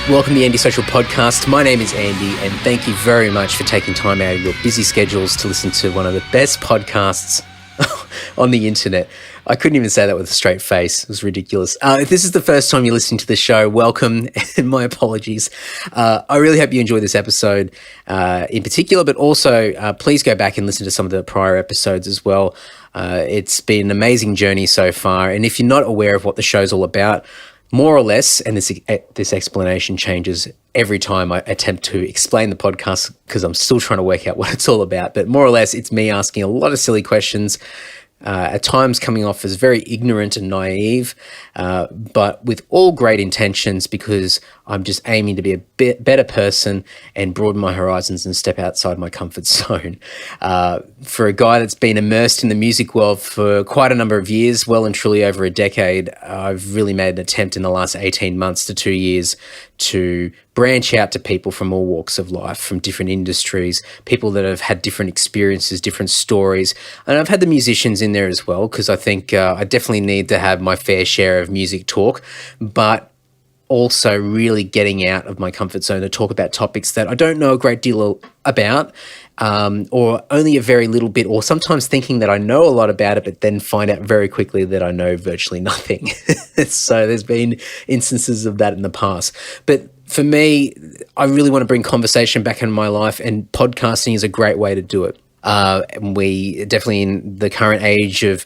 Welcome to the Andy Social Podcast. My name is Andy, and thank you very much for taking time out of your busy schedules to listen to one of the best podcasts on the internet. I couldn't even say that with a straight face. It was ridiculous. If this is the first time you're listening to the show, welcome, and my apologies. I really hope you enjoy this episode in particular, but also please go back and listen to some of the prior episodes as well. It's been an amazing journey so far, and if you're not aware of what the show's all about, more or less, and this explanation changes every time I attempt to explain the podcast because I'm still trying to work out what it's all about, but more or less it's me asking a lot of silly questions, at times coming off as very ignorant and naive, but with all great intentions because I'm just aiming to be a bit better person and broaden my horizons and step outside my comfort zone. For a guy that's been immersed in the music world for quite a number of years, well and truly over a decade, I've really made an attempt in the last 18 months to 2 years to branch out to people from all walks of life, from different industries, people that have had different experiences, different stories. And I've had the musicians in there as well because I think I definitely need to have my fair share of music talk, but also really getting out of my comfort zone to talk about topics that I don't know a great deal about, or only a very little bit, or sometimes thinking that I know a lot about it, but then find out very quickly that I know virtually nothing. So there's been instances of that in the past. But for me, I really want to bring conversation back into my life, and podcasting is a great way to do it. And we definitely, in the current age of,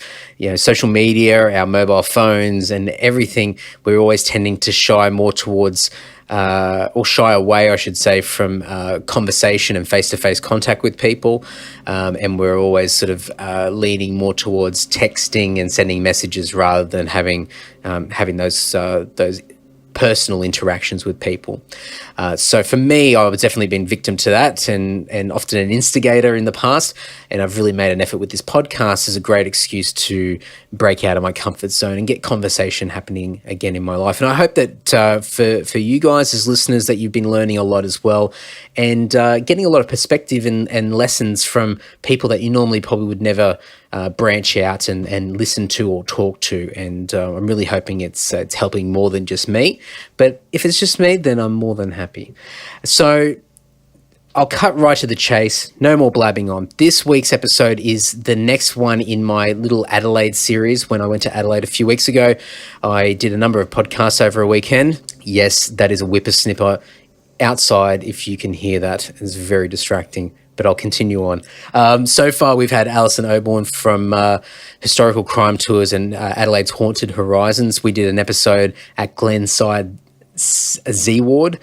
social media, our mobile phones and everything, we're always tending to shy more towards, or shy away, I should say, from conversation and face-to-face contact with people. And we're always sort of leaning more towards texting and sending messages rather than having those personal interactions with people. So for me, I've definitely been victim to that and often an instigator in the past. And I've really made an effort with this podcast as a great excuse to break out of my comfort zone and get conversation happening again in my life. And I hope that for you guys as listeners that you've been learning a lot as well and getting a lot of perspective and lessons from people that you normally probably would never branch out and listen to or talk to. And I'm really hoping it's helping more than just me. But if it's just me, then I'm more than happy. So I'll cut right to the chase. No more blabbing on. This week's episode is the next one in my little Adelaide series. When I went to Adelaide a few weeks ago, I did a number of podcasts over a weekend. Yes, that is a whippersnipper outside. If you can hear that, it's very distracting. But I'll continue on. So far, we've had Alison Oborn from Historical Crime Tours and Adelaide's Haunted Horizons. We did an episode at Glenside Z Ward,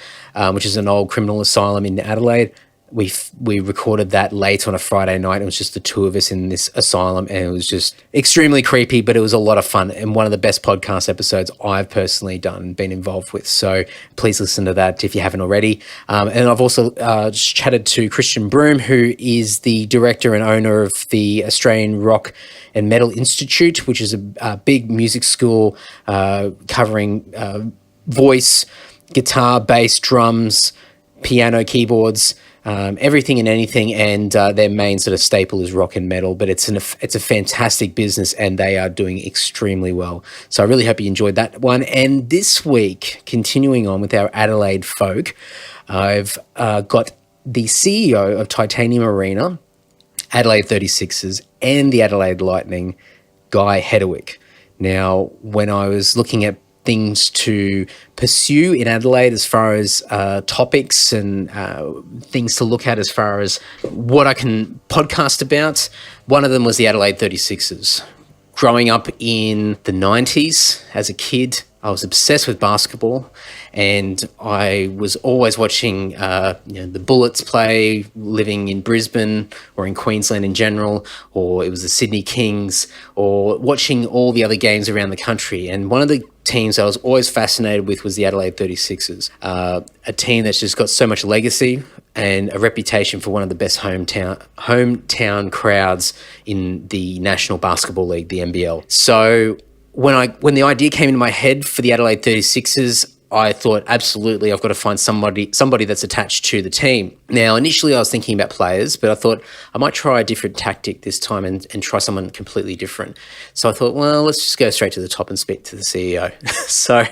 which is an old criminal asylum in Adelaide. We recorded that late on a Friday night. It was just the two of us in this asylum, and it was just extremely creepy, but it was a lot of fun and one of the best podcast episodes I've personally done and been involved with. So please listen to that if you haven't already. And I've also chatted to Christian Broom, who is the director and owner of the Australian Rock and Metal Institute, which is a big music school covering voice, guitar, bass, drums, piano, keyboards, everything and anything, and their main sort of staple is rock and metal, but it's a fantastic business and they are doing extremely well. So I really hope you enjoyed that one. And this week, continuing on with our Adelaide folk, I've got the CEO of Titanium Arena, Adelaide 36ers, and the Adelaide Lightning, Guy Hedderwick. Now, when I was looking at things to pursue in Adelaide as far as topics and things to look at as far as what I can podcast about, one of them was the Adelaide 36ers. Growing up in the 90s as a kid, I was obsessed with basketball, and I was always watching the Bullets play, living in Brisbane or in Queensland in general, or it was the Sydney Kings, or watching all the other games around the country. And one of the teams I was always fascinated with was the Adelaide 36ers, a team that's just got so much legacy and a reputation for one of the best hometown crowds in the National Basketball League, the NBL. So when the idea came into my head for the Adelaide 36ers, I thought, absolutely, I've got to find somebody that's attached to the team. Now, initially I was thinking about players, but I thought I might try a different tactic this time and try someone completely different. So I thought, well, let's just go straight to the top and speak to the CEO. So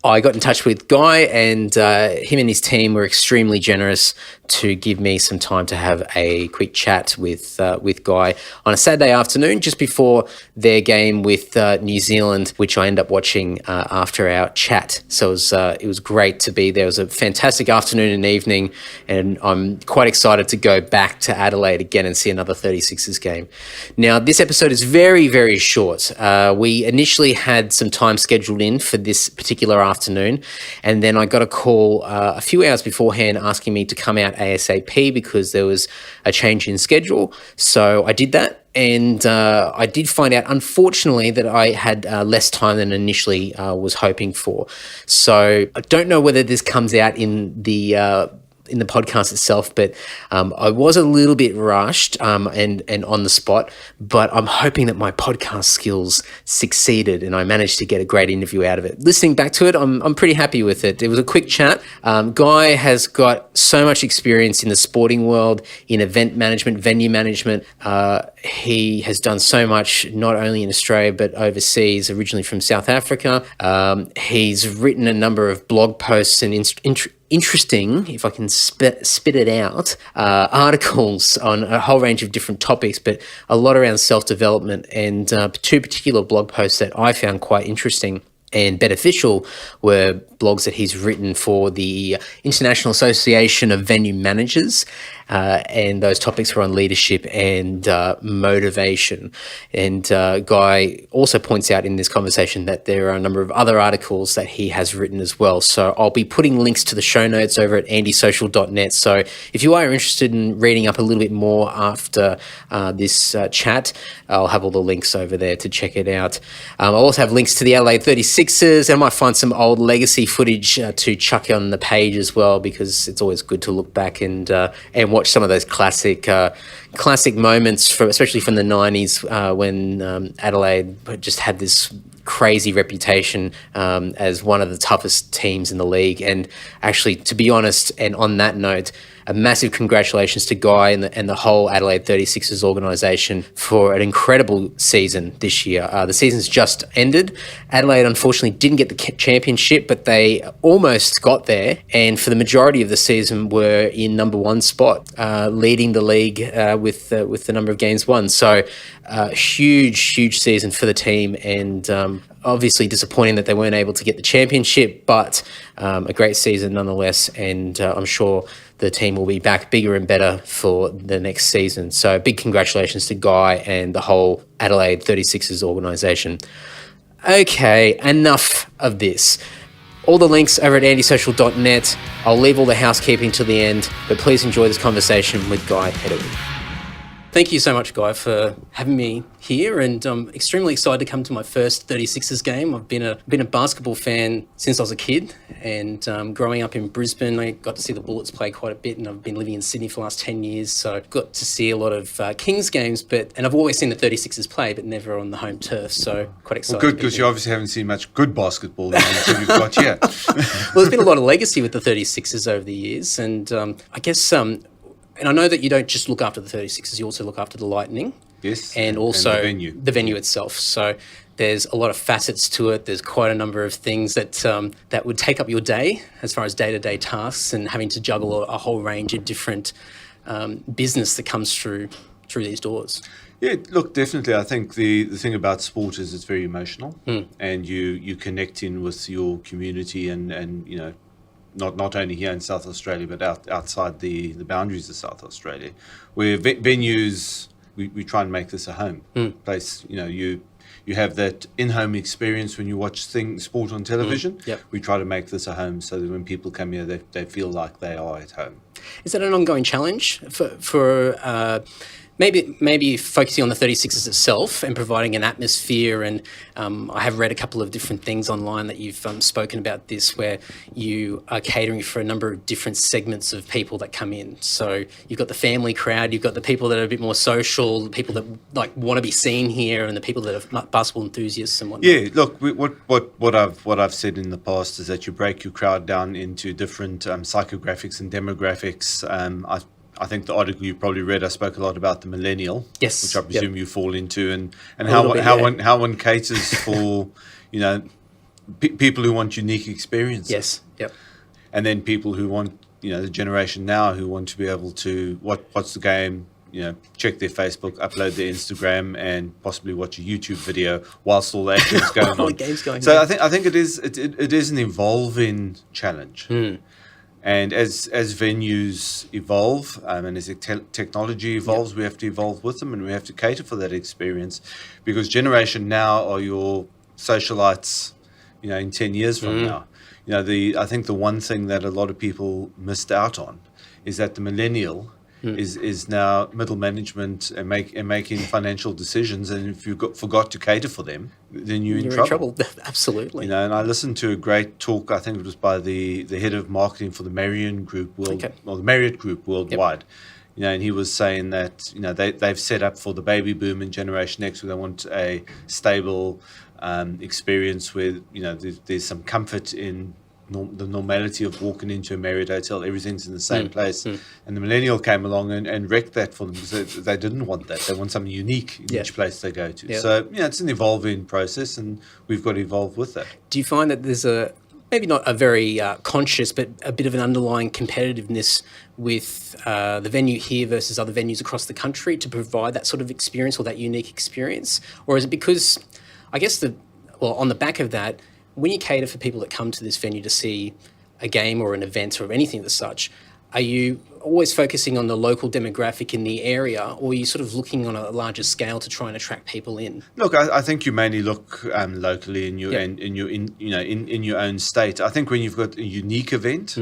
I got in touch with Guy, and him and his team were extremely generous to give me some time to have a quick chat with Guy on a Saturday afternoon just before their game with New Zealand, which I ended up watching after our chat. So it was great to be there. It was a fantastic afternoon and evening, and I'm quite excited to go back to Adelaide again and see another 36ers game. Now, this episode is very, very short. We initially had some time scheduled in for this particular afternoon, and then I got a call a few hours beforehand asking me to come out ASAP because there was a change in schedule. So I did that, and I did find out, unfortunately, that I had less time than initially was hoping for. So I don't know whether this comes out in the podcast itself, but I was a little bit rushed and on the spot, but I'm hoping that my podcast skills succeeded and I managed to get a great interview out of it. Listening back to it, I'm pretty happy with it. It was a quick chat. Guy has got so much experience in the sporting world, in event management, venue management. He has done so much, not only in Australia, but overseas, originally from South Africa. He's written a number of blog posts and interesting, if I can spit it out, articles on a whole range of different topics, but a lot around self-development, and two particular blog posts that I found quite interesting and beneficial were blogs that he's written for the International Association of Venue Managers, and those topics were on leadership and motivation. And Guy also points out in this conversation that there are a number of other articles that he has written as well. So I'll be putting links to the show notes over at andysocial.net. So if you are interested in reading up a little bit more after this chat, I'll have all the links over there to check it out. I'll also have links to the Adelaide 36ers, and I might find some old legacy footage to chuck on the page as well, because it's always good to look back and watch some of those classic moments, especially from the 90s when Adelaide just had this crazy reputation as one of the toughest teams in the league. And actually, to be honest, and on that note, a massive congratulations to Guy and the whole Adelaide 36ers organisation for an incredible season this year. The season's just ended. Adelaide unfortunately didn't get the championship, but they almost got there, and for the majority of the season were in number one spot, leading the league with the number of games won. So huge season for the team, and obviously disappointing that they weren't able to get the championship, but a great season nonetheless, and I'm sure the team will be back bigger and better for the next season. So big congratulations to Guy and the whole Adelaide 36ers organisation. Okay, enough of this. All the links over at andysocial.net. I'll leave all the housekeeping to the end, but please enjoy this conversation with Guy Hedderwick. Thank you so much, Guy, for having me here, and I'm extremely excited to come to my first 36ers game. I've been a basketball fan since I was a kid, and growing up in Brisbane, I got to see the Bullets play quite a bit, and I've been living in Sydney for the last 10 years, so I've got to see a lot of Kings games, and I've always seen the 36ers play, but never on the home turf, so quite excited. Well, good, because you obviously haven't seen much good basketball until you've got here. Well, there's been a lot of legacy with the 36ers over the years, and I guess... And I know that you don't just look after the 36ers, you also look after the Lightning. Yes. And also and the venue itself. So there's a lot of facets to it. There's quite a number of things that would take up your day as far as day-to-day tasks, and having to juggle a whole range of different business that comes through these doors. Yeah, look, definitely. I think the thing about sport is it's very emotional, and you connect in with your community and you know, not only here in South Australia, but outside the boundaries of South Australia, where venues, we try and make this a home place. You know, you have that in-home experience when you watch sport on television. Yep. We try to make this a home so that when people come here, they feel like they are at home. Is that an ongoing challenge for maybe focusing on the 36ers itself and providing an atmosphere? And I have read a couple of different things online that you've spoken about this, where you are catering for a number of different segments of people that come in. So you've got the family crowd, you've got the people that are a bit more social, the people that like want to be seen here, and the people that are basketball enthusiasts and whatnot. Yeah, look, what I've said in the past is that you break your crowd down into different psychographics and demographics. I think the article you probably read, I spoke a lot about the millennial, yes, which I presume you fall into, and how one caters for, you know, people who want unique experiences. Yes. Yep. And then people who want, the generation now who want to be able to watch the game, check their Facebook, upload their Instagram, and possibly watch a YouTube video whilst all the action is going on. The game's going So on. I think it is an evolving challenge. And as venues evolve and as technology evolves, we have to evolve with them, and we have to cater for that experience, because generation now are your socialites, in 10 years from now. I think the one thing that a lot of people missed out on is that the millennial is now middle management and making financial decisions, and if you forgot to cater for them, then you're in trouble. Absolutely. And I listened to a great talk. I think it was by the head of marketing for the Marriott Group the Marriott Group worldwide. Yep. And he was saying that they've set up for the baby boom and Generation X, where they want a stable experience where there's some comfort in the normality of walking into a Marriott hotel. Everything's in the same place. And the millennial came along and wrecked that for them, because they didn't want that. They want something unique in each place they go to. So it's an evolving process, and we've got to evolve with that. Do you find that there's maybe not a very conscious, but a bit of an underlying competitiveness with the venue here versus other venues across the country to provide that sort of experience or that unique experience? Or is it because, I guess, on the back of that, when you cater for people that come to this venue to see a game or an event or anything as such, are you always focusing on the local demographic in the area, or are you sort of looking on a larger scale to try and attract people in? Look, I think you mainly look locally in your own state. I think when you've got a unique event,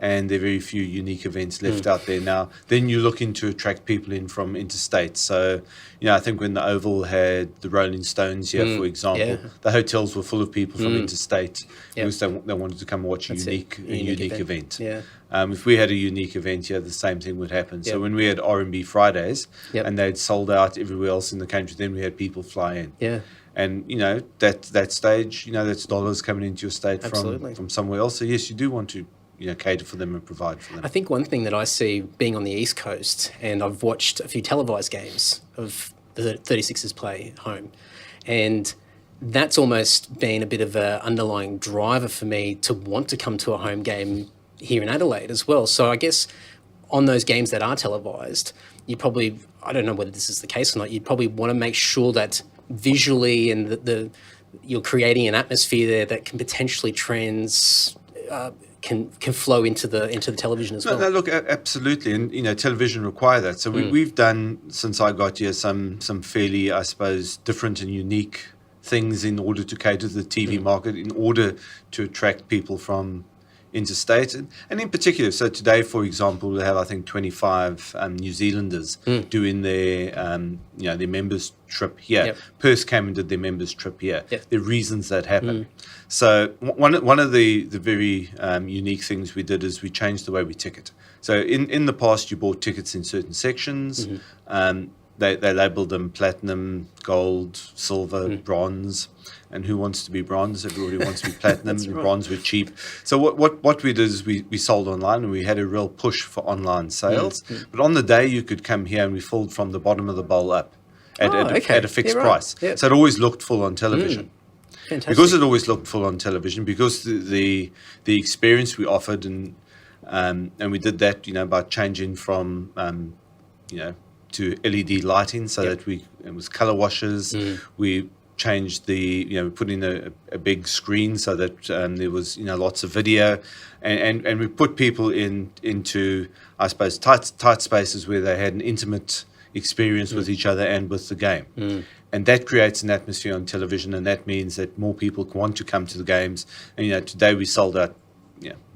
and there are very few unique events left out there now, then you're looking to attract people in from interstate. So, I think when the Oval had the Rolling Stones here, for example, the hotels were full of people from interstate because they wanted to come and watch a unique event. Yeah. If we had a unique event here, the same thing would happen. So when we had R&B Fridays and they'd sold out everywhere else in the country, then we had people fly in. Yeah. And, that stage, that's dollars coming into your state from somewhere else. So, yes, you do want to cater for them and provide for them. I think one thing that I see being on the East Coast, and I've watched a few televised games of the 36ers play home, and that's almost been a bit of an underlying driver for me to want to come to a home game here in Adelaide as well. So I guess on those games that are televised, you probably, I don't know whether this is the case or not, you'd probably want to make sure that visually and you're creating an atmosphere there that can potentially can flow into the television as well. No, look, absolutely, and television require that. So we've done, since I got here, some fairly, I suppose, different and unique things in order to cater to the TV market, in order to attract people from interstate, and in particular. So today, for example, we have, I think, 25 New Zealanders doing their their members trip here. Yep. Perth came and did their members trip here. Yep. There are reasons that happen. So one of the very unique things we did is we changed the way we ticket. So in the past, you bought tickets in certain sections. They labelled them platinum, gold, silver, bronze. And who wants to be bronze? Everybody wants to be platinum. And bronze were cheap. So what we did is we sold online, and we had a real push for online sales. But on the day, you could come here, and we filled from the bottom of the bowl up at a fixed price. Yep. So it always looked full on television. Fantastic. Because it always looked full on television, because the experience we offered, and we did that by changing from to LED lighting, so that it was color washes. We changed we put in a big screen so that there was lots of video, and we put people into, I suppose, tight spaces where they had an intimate experience with each other and with the game. And that creates an atmosphere on television, and that means that more people want to come to the games. And today we sold out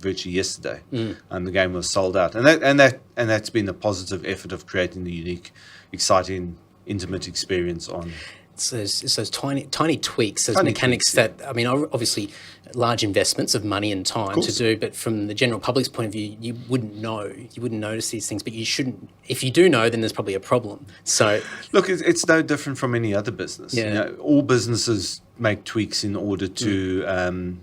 virtually yesterday, and the game was sold out. And that's been a positive effort of creating the unique, exciting, intimate experience on. It's those tiny tweaks, those mechanics that, I mean, obviously large investments of money and time to do, but from the general public's point of view, you wouldn't know. You wouldn't notice these things, but you shouldn't. If you do know, then there's probably a problem. So, look, it's no different from any other business. Yeah. All businesses make tweaks in order to,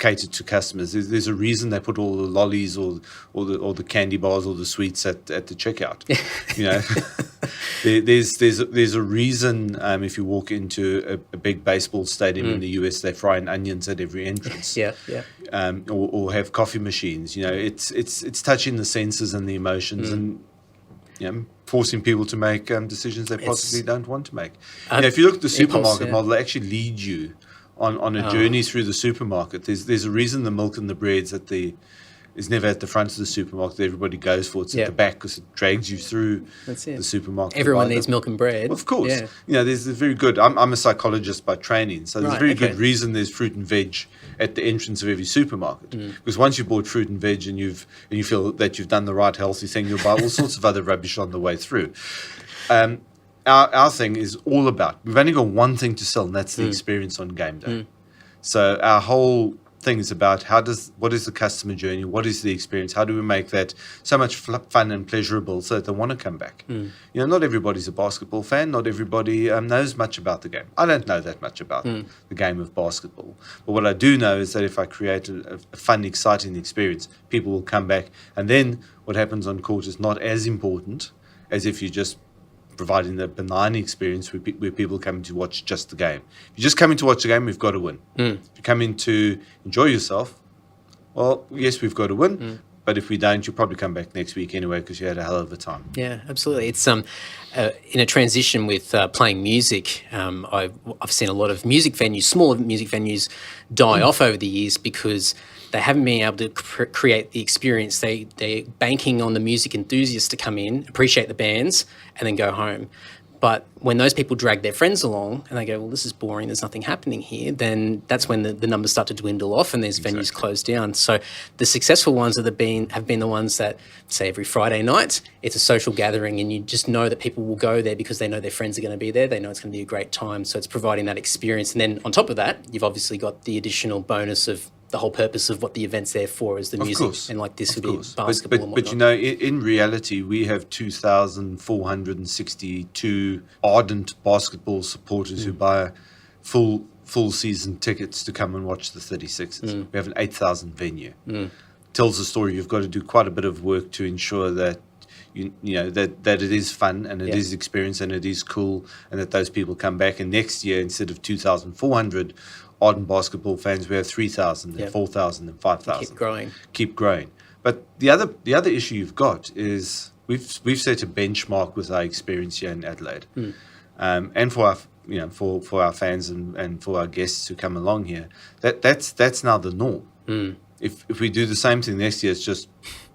cater to customers. There's a reason they put all the lollies or the candy bars or the sweets at the checkout. You know, there's a reason. If you walk into a big baseball stadium in the US, they fry onions at every entrance. Or have coffee machines. You know, it's touching the senses and the emotions and, you know, forcing people to make decisions they possibly don't want to make. You know, if you look at the supermarket model, they actually lead you on a journey through the supermarket. There's a reason the milk and the breads is never at the front of the supermarket that everybody goes for. It's at the back because it drags you through the supermarket. Everyone needs milk and bread. Well, of course. Yeah. You know, there's a very good... I'm a psychologist by training, so there's a very good reason there's fruit and veg at the entrance of every supermarket. Because once you've bought fruit and veg and you feel that you've done the right healthy thing, you'll buy all sorts of other rubbish on the way through. Our thing is all about... We've only got one thing to sell, and that's the experience on game day. So our whole thing is about what is the customer journey, what is the experience, how do we make that so much fun and pleasurable so that they want to come back. You know, not everybody's a basketball fan, not everybody knows much about the game. I don't know that much about the game of basketball, but what I do know is that if I create a fun, exciting experience, people will come back, and then what happens on court is not as important as if you just providing the benign experience where people come to watch just the game. If you're just coming to watch the game, we've got to win. If you're coming to enjoy yourself, well, yes, we've got to win. But if we don't, you'll probably come back next week anyway because you had a hell of a time. Yeah, absolutely. It's in a transition with playing music. I've seen a lot of music venues, smaller music venues, die off over the years because they haven't been able to create the experience. They're banking on the music enthusiasts to come in, appreciate the bands, and then go home. But when those people drag their friends along and they go, well, this is boring, there's nothing happening here, then that's when the numbers start to dwindle off and there's venues closed down. So the successful ones have been the ones that, say, every Friday night, it's a social gathering and you just know that people will go there because they know their friends are going to be there. They know it's going to be a great time. So it's providing that experience. And then on top of that, you've obviously got the additional bonus of the whole purpose of what the event's there for is the music, and like this would be basketball and whatnot. But you know, in reality, we have 2,462 ardent basketball supporters who buy full season tickets to come and watch the 36ers. We have an 8,000 venue. Tells the story. You've got to do quite a bit of work to ensure that you know that it is fun and it is experience and it is cool and that those people come back. And next year, instead of 2,400 ardent basketball fans, we have 3,000 and 4,000 and 5,000. Keep growing. But the other issue you've got is we've set a benchmark with our experience here in Adelaide, and for our for our fans and for our guests who come along here. That's now the norm. If we do the same thing next year, it's just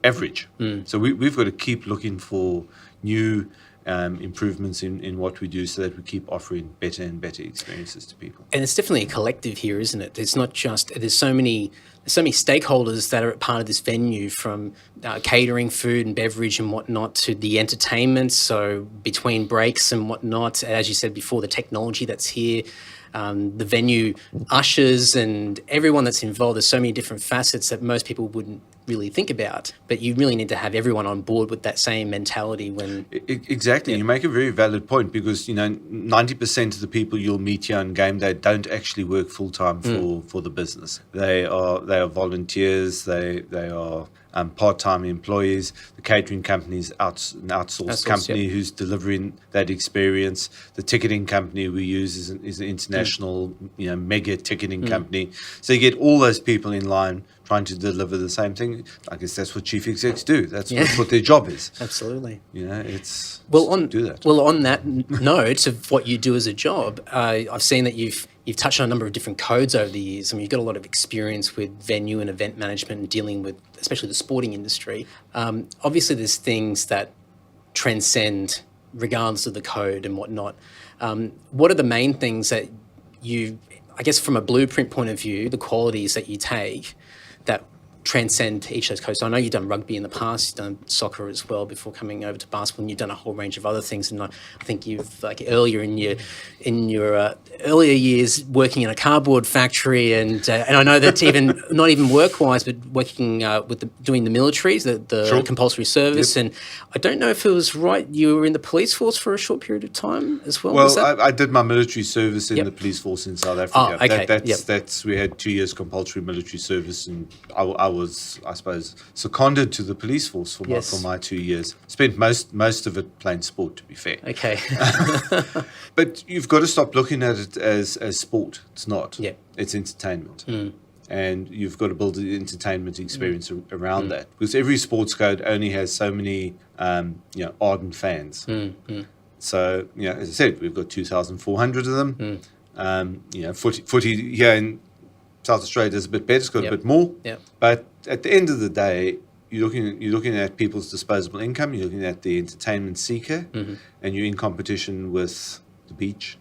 average. So we've got to keep looking for new improvements in what we do so that we keep offering better and better experiences to people. And it's definitely a collective here, isn't it? It's not just, there's so many stakeholders that are part of this venue, from catering, food and beverage and whatnot, to the entertainment. So between breaks and whatnot, as you said before, the technology that's here, the venue ushers and everyone that's involved. There's so many different facets that most people wouldn't really think about, but you really need to have everyone on board with that same mentality when... Exactly. You make a very valid point because, 90% of the people you'll meet here on game day don't actually work full-time for the business. They are volunteers, they are part-time employees. The catering company is an outsourced company who's delivering that experience. The ticketing company we use is an international, mega ticketing company. So you get all those people in line trying to deliver the same thing. I guess that's what chief execs do. That's what their job is. Absolutely. It's do that. Well, on that note of what you do as a job, I've seen that you've touched on a number of different codes over the years. I mean, you've got a lot of experience with venue and event management and dealing with, especially the sporting industry. Obviously, there's things that transcend regardless of the code and whatnot. What are the main things that I guess from a blueprint point of view, the qualities that you take that transcend each of those codes. I know you've done rugby in the past, you've done soccer as well before coming over to basketball, and you've done a whole range of other things. And I think you've, like, earlier in your earlier years working in a cardboard factory, and I know that even not even work-wise, but working doing the militaries, the Sure. compulsory service. Yep. And I don't know if it was right, you were in the police force for a short period of time as well. Well, I did my military service in Yep. the police force in South Africa. Oh, okay. That's we had 2 years compulsory military service, and I was, I suppose, seconded to the police force for my 2 years. Spent most of it playing sport, to be fair. Okay. But you've got to stop looking at it as sport. It's not. Yeah. It's entertainment. And you've got to build an entertainment experience around that, because every sports code only has so many ardent fans. So, as I said, we've got 2,400 of them. Footy here in South Australia is a bit better. It's got a bit more. Yep. But at the end of the day, you're looking at people's disposable income. You're looking at the entertainment seeker, and you're in competition with the beach,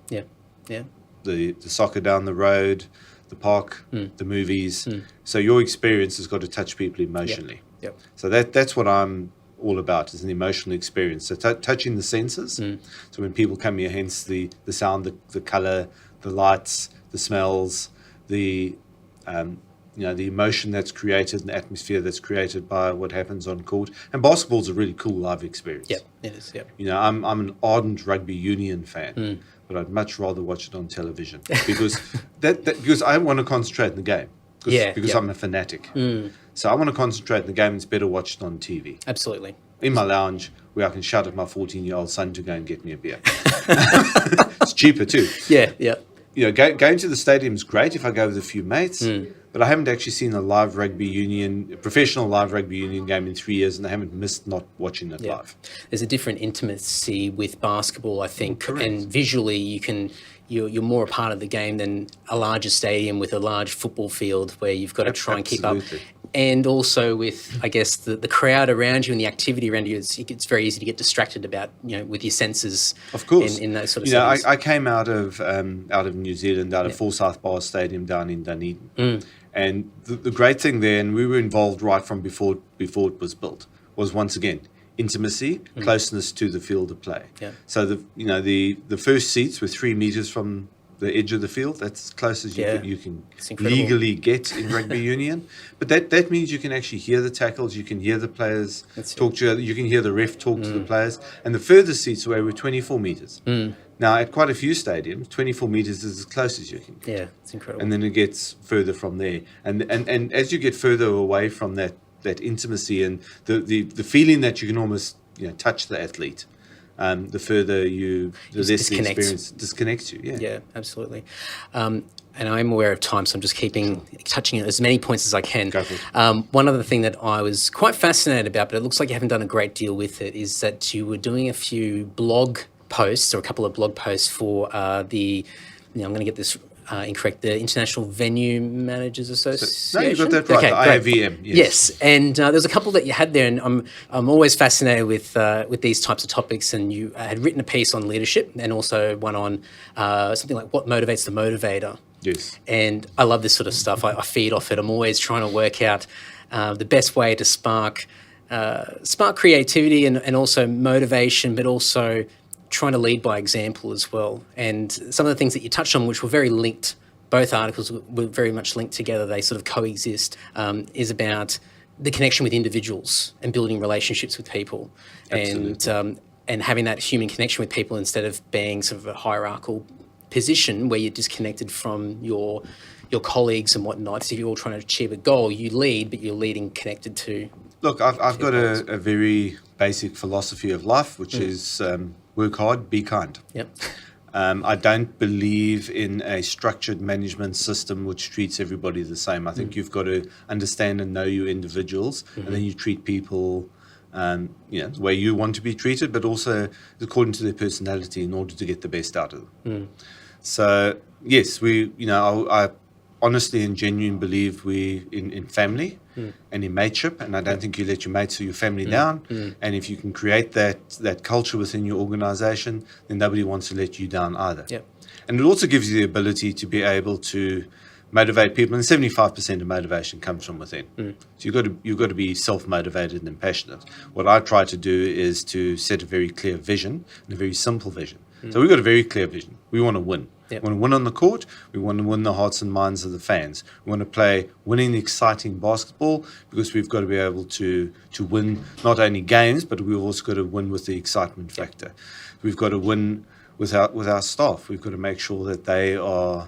the soccer down the road, the park, the movies. So your experience has got to touch people emotionally. Yep. So that's what I'm all about, is an emotional experience. So touching the senses. So when people come here, hence the sound, the colour, the lights, the smells, the emotion that's created and the atmosphere that's created by what happens on court. And basketball's a really cool live experience. Yeah, it is. Yeah. I'm an ardent rugby union fan, but I'd much rather watch it on television because because I want to concentrate in the game. Because I'm a fanatic. So I want to concentrate in the game. It's better watched on TV. Absolutely. In my lounge, where I can shout at my 14-year-old son to go and get me a beer. It's cheaper too. Yeah. Going to the stadium is great if I go with a few mates, but I haven't actually seen a professional live rugby union game in 3 years, and I haven't missed not watching it live. There's a different intimacy with basketball, I think, Correct. and visually you're more a part of the game than a larger stadium with a large football field where you've got to try and keep up. And also with, I guess, the crowd around you and the activity around you, it's very easy to get distracted about, with your senses. Of course. In those sort of settings. I came out of New Zealand, out of Forsyth Bar Stadium down in Dunedin. And the great thing there, and we were involved right from before it was built, was once again intimacy, closeness to the field of play. Yeah. So the first seats were 3 meters from the edge of the field. That's as close as you can legally get in rugby union. But that means you can actually hear the tackles, you can hear the players talk to each other, you can hear the ref talk to the players. And the furthest seats away were 24 meters. Now, at quite a few stadiums, 24 meters is as close as you can get. Yeah, it's incredible. And then it gets further from there. And as you get further away from that intimacy and the feeling that you can almost touch the athlete, the further the less the experience disconnects you. Yeah, absolutely. And I'm aware of time, so I'm just touching as many points as I can. Go for it. One other thing that I was quite fascinated about, but it looks like you haven't done a great deal with it, is that you were doing a few blog posts, or a couple of blog posts for I'm going to get this incorrect, the International Venue Managers Association. No, you got that right. Okay, the IVM. Yes, and there's a couple that you had there, and I'm always fascinated with these types of topics. And you had written a piece on leadership, and also one on something like what motivates the motivator. Yes. And I love this sort of stuff. I feed off it. I'm always trying to work out the best way to spark creativity and also motivation, but also trying to lead by example as well. And some of the things that you touched on, which were very linked, both articles were very much linked together, they sort of coexist, is about the connection with individuals and building relationships with people. Absolutely. And having that human connection with people instead of being sort of a hierarchical position where you're disconnected from your colleagues and whatnot. So if you're all trying to achieve a goal, you lead, but you're leading connected to... Look, I've got a very basic philosophy of life, which is... work hard, be kind. Yep. I don't believe in a structured management system which treats everybody the same. I think you've got to understand and know your individuals, and then you treat people the way you want to be treated, but also according to their personality in order to get the best out of them. So, yes, I honestly and genuinely believe we in family and in mateship, and I don't think you let your mates or your family down. And if you can create that culture within your organisation, then nobody wants to let you down either. Yep. And it also gives you the ability to be able to motivate people, and 75% of motivation comes from within. So you've got to be self-motivated and passionate. What I try to do is to set a very clear vision and a very simple vision. So we've got a very clear vision. We want to win. Yep. We want to win on the court. We want to win the hearts and minds of the fans. We want to play winning, exciting basketball, because we've got to be able to win not only games, but we've also got to win with the excitement factor. We've got to win with our staff. We've got to make sure that they are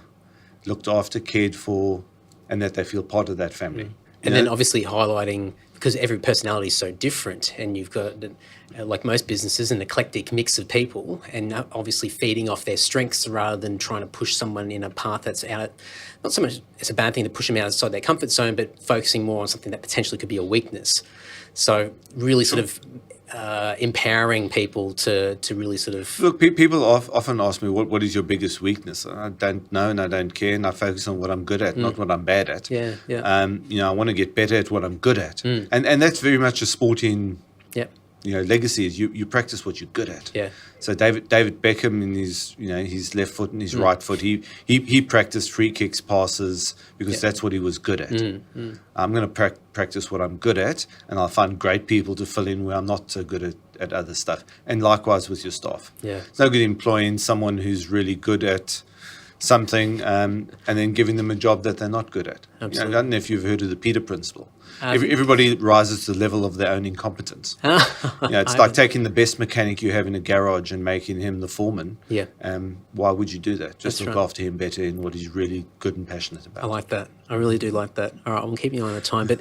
looked after, cared for, and that they feel part of that family. And then obviously highlighting, because every personality is so different, and you've got, like most businesses, an eclectic mix of people, and obviously feeding off their strengths rather than trying to push someone in a path that's not so much it's a bad thing to push them outside their comfort zone, but focusing more on something that potentially could be a weakness. So really sort of empowering people to really sort of... Look, people often ask me, what is your biggest weakness? I don't know, and I don't care, and I focus on what I'm good at, not what I'm bad at. Yeah. I want to get better at what I'm good at. And that's very much a sporting legacy, is you practice what you're good at. Yeah. So David Beckham, in his left foot and his right foot, he practiced free kicks, passes, because that's what he was good at. I'm going to practice what I'm good at, and I'll find great people to fill in where I'm not so good at other stuff. And likewise with your staff. Yeah. It's no good employing someone who's really good at something and then giving them a job that they're not good at. Absolutely. I don't know if you've heard of the Peter Principle. Everybody rises to the level of their own incompetence. It's like taking the best mechanic you have in a garage and making him the foreman. Yeah. Why would you do that? Just That's look right. after him better in what he's really good and passionate about. I like that. I really do like that. All right, I'm keeping an eye on the time. But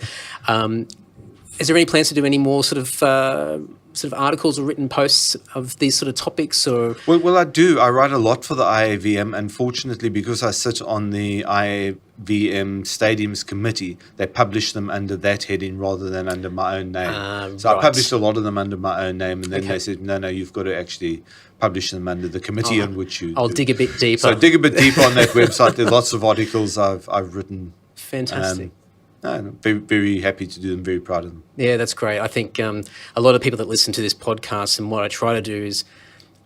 is there any plans to do any more sort of articles or written posts of these sort of topics? Or Well, I do. I write a lot for the IAVM. Unfortunately, because I sit on the IAVM Stadiums Committee, they publish them under that heading rather than under my own name. So I published a lot of them under my own name, and then they said, no, you've got to actually publish them under the committee on which you I'll do. dig a bit deeper. So dig a bit deeper on that website. There's lots of articles I've written. Fantastic. I'm very, very happy to do them, very proud of them. Yeah, that's great. I think a lot of people that listen to this podcast, and what I try to do is,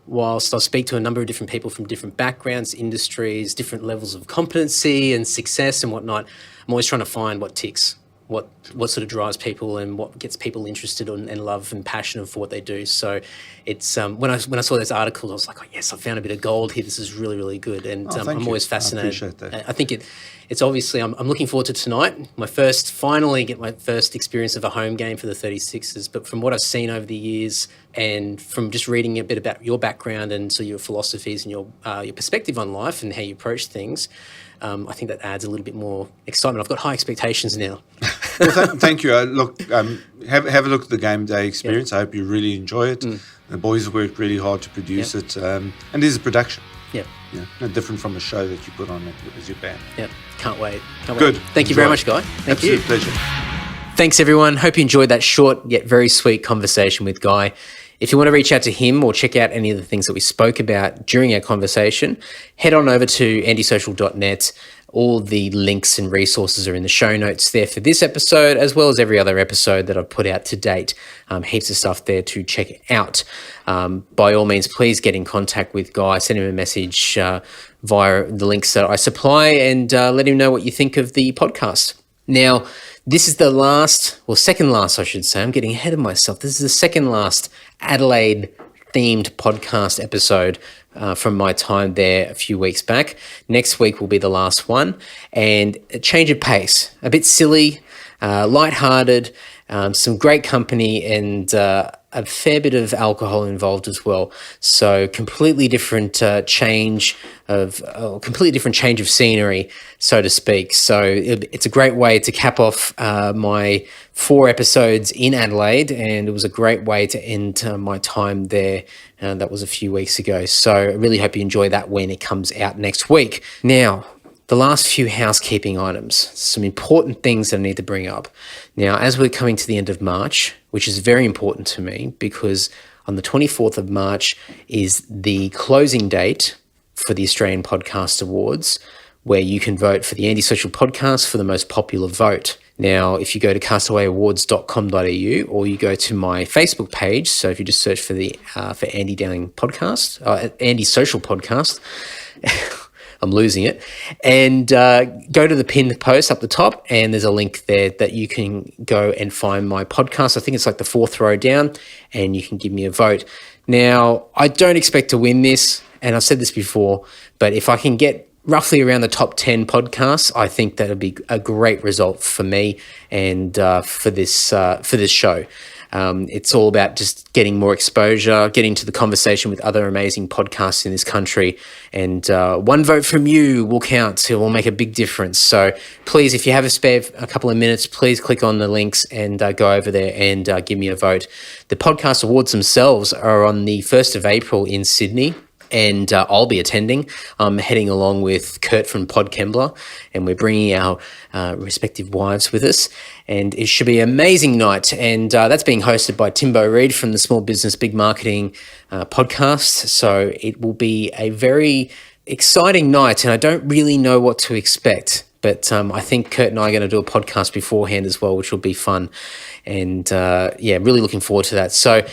whilst I speak to a number of different people from different backgrounds, industries, different levels of competency and success and whatnot, I'm always trying to find what ticks, what sort of drives people and what gets people interested and love and passionate for what they do. So it's when I saw those articles, I was like, oh, yes, I found a bit of gold here. This is really, really good. And I'm always fascinated. I appreciate that. I think it's obviously, I'm looking forward to tonight, finally get my first experience of a home game for the 36ers. But from what I've seen over the years and from just reading a bit about your background and so your philosophies and your perspective on life and how you approach things, I think that adds a little bit more excitement. I've got high expectations now. Well, thank you. Have a look at the game day experience. I hope you really enjoy it. The boys have worked really hard to produce it, and there's a production. Yeah. No different from a show that you put on as your band. Yeah. Can't wait. Good. Thank you very much, Guy. Thank you. Absolute pleasure. Thanks, everyone. Hope you enjoyed that short yet very sweet conversation with Guy. If you want to reach out to him or check out any of the things that we spoke about during our conversation, head on over to andysocial.net. All the links and resources are in the show notes there for this episode, as well as every other episode that I've put out to date. Heaps of stuff there to check out. By all means, please get in contact with Guy. Send him a message via the links that I supply and let him know what you think of the podcast. Now, this is the second last, I should say. I'm getting ahead of myself. This is the second last Adelaide-themed podcast episode from my time there a few weeks back. Next week will be the last one. And a change of pace, a bit silly, lighthearted, some great company, and a fair bit of alcohol involved as well. So completely different change of scenery, so to speak. So it's a great way to cap off my 4 episodes in Adelaide, and it was a great way to end my time there. That was a few weeks ago. So I really hope you enjoy that when it comes out next week. Now, the last few housekeeping items, some important things that I need to bring up. Now, as we're coming to the end of March, which is very important to me because on the 24th of March is the closing date for the Australian Podcast Awards, where you can vote for the Antisocial Podcast for the most popular vote. Now, if you go to castawayawards.com.au or you go to my Facebook page, so if you just search for Andy Dowling Podcast, Andy Social Podcast, I'm losing it. And go to the pinned post up the top, and there's a link there that you can go and find my podcast. I think it's like the 4th row down, and you can give me a vote. Now, I don't expect to win this, and I've said this before, but if I can get roughly around the top 10 podcasts, I think that would be a great result for me and for this show. It's all about just getting more exposure, getting to the conversation with other amazing podcasts in this country, and one vote from you will count. It will make a big difference. So please, if you have a couple of minutes, please click on the links and go over there and give me a vote. The podcast awards themselves are on the 1st of April in Sydney. And I'll be attending. I'm heading along with Kurt from Pod Kembler, and we're bringing our respective wives with us. And it should be an amazing night. And that's being hosted by Timbo Reid from the Small Business Big Marketing podcast. So it will be a very exciting night, and I don't really know what to expect. But I think Kurt and I are going to do a podcast beforehand as well, which will be fun. And really looking forward to that. So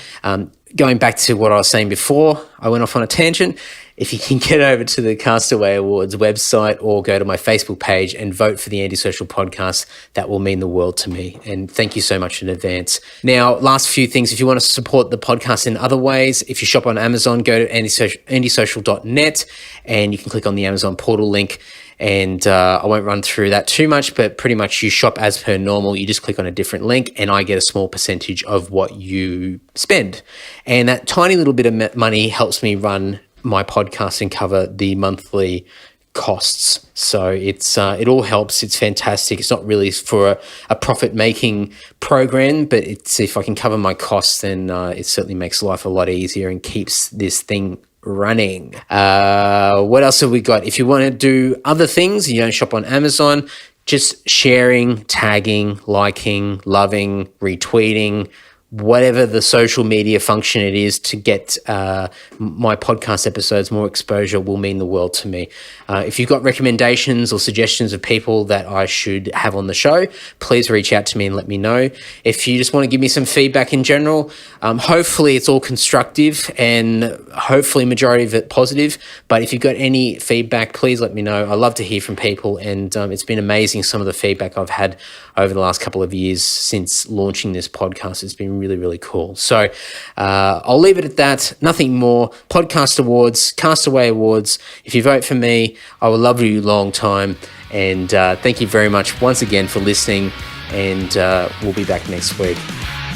going back to what I was saying before, I went off on a tangent. If you can get over to the Castaway Awards website or go to my Facebook page and vote for the Antisocial Podcast, that will mean the world to me. And thank you so much in advance. Now, last few things. If you want to support the podcast in other ways, if you shop on Amazon, go to antisocial.net and you can click on the Amazon portal link. And I won't run through that too much, but pretty much you shop as per normal. You just click on a different link and I get a small percentage of what you spend. And that tiny little bit of money helps me run my podcast and cover the monthly costs. So it all helps. It's fantastic. It's not really for a profit-making program, but it's if I can cover my costs, then it certainly makes life a lot easier and keeps this thing running. What else have we got? If you want to do other things, you don't shop on Amazon, just sharing, tagging, liking, loving, retweeting, whatever the social media function it is to get my podcast episodes more exposure will mean the world to me. If you've got recommendations or suggestions of people that I should have on the show, please reach out to me and let me know. If you just want to give me some feedback in general, hopefully it's all constructive and hopefully majority of it positive. But if you've got any feedback, please let me know. I love to hear from people, and it's been amazing some of the feedback I've had over the last couple of years since launching this podcast. It's been really, really cool. So I'll leave it at that. Nothing more. Podcast Awards, Castaway Awards. If you vote for me, I will love you a long time. And thank you very much once again for listening. And we'll be back next week.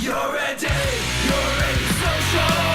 You're ready, you're ready, social.